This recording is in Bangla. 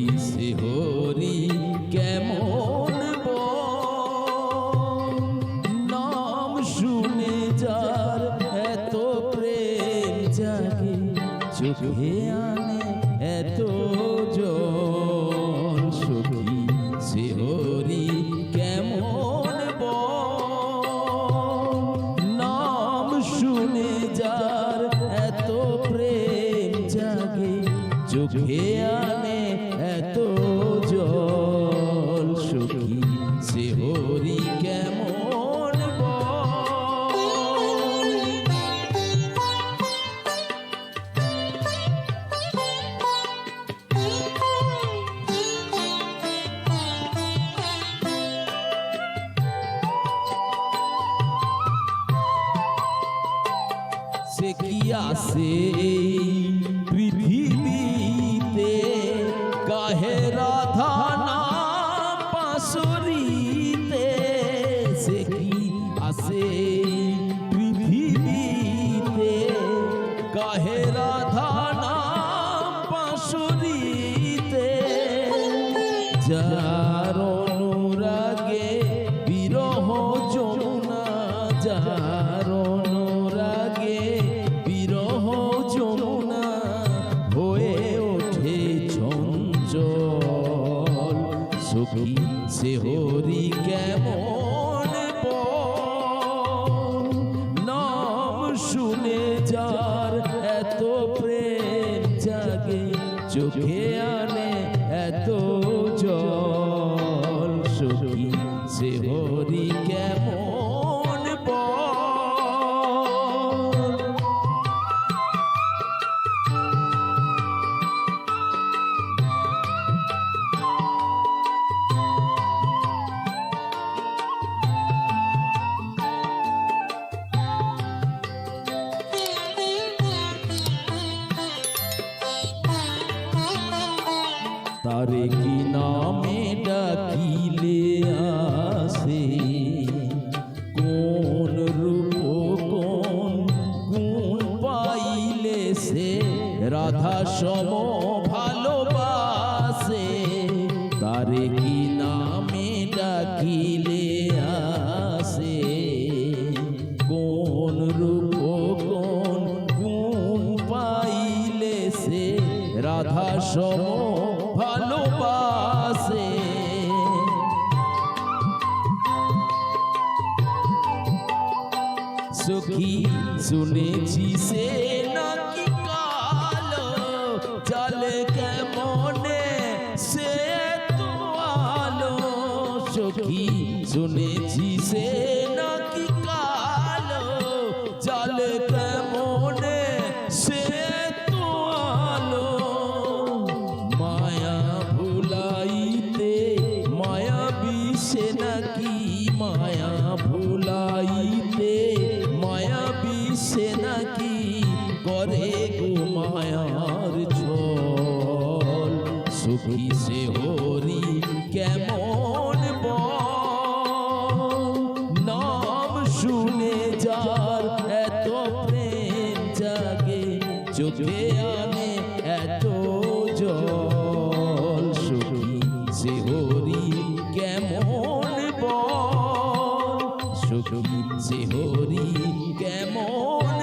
সখী সে হরি কেমন নাম শুনে যার এত প্রেম জাগে চোখে আনে এত জল সখী সে হরি কেমন নাম শুনে যার এত প্রেম জাগে চোখে আনে এত জল সখী সে হরি কেমন সে কি আসে পৃথিবীতে কাহে রাধা নাম পাশরিতে সে কি আসে পৃথিবীতে কাহে রাধা নাম পাশরিতে যার অনুরাগে বিরহ যমুনা যার অনুরাগে বিরহ যমুনা হয়ে ওঠে চঞ্চল সখী সে হরি কেমন নাম শুনে যার এত প্রেম জাগে চোখে আনে এত জল সখী সে হরি কেমন তারে কি নামে ডাকিলে আসে কোন রূপ কোন গুণ পাইলে সে রাধা সম ভালোবাসে তারে কি নামে ডাকিলে আসে কোন রূপ কোন গুণ পাইলে সে রাধা সম ভালোবাসে সখী শুনেছি সে নাকি কালো চলে কেমনে সে তো আলো সখী শুনেছি সে নাকি কালো চলে কেমনে সে তো আলো মায়া ভুলাইতে মায়া বিষে নাকি মায়া ভুলাইতে মায়া বিষে নাকি করে গো মায়ার ছল সখী সে হরি কেমন নাম শুনে যার এত প্রেম জাগে চোখে আনে এত জল সখী সে হরি কেমন সখী সে হরি কেমন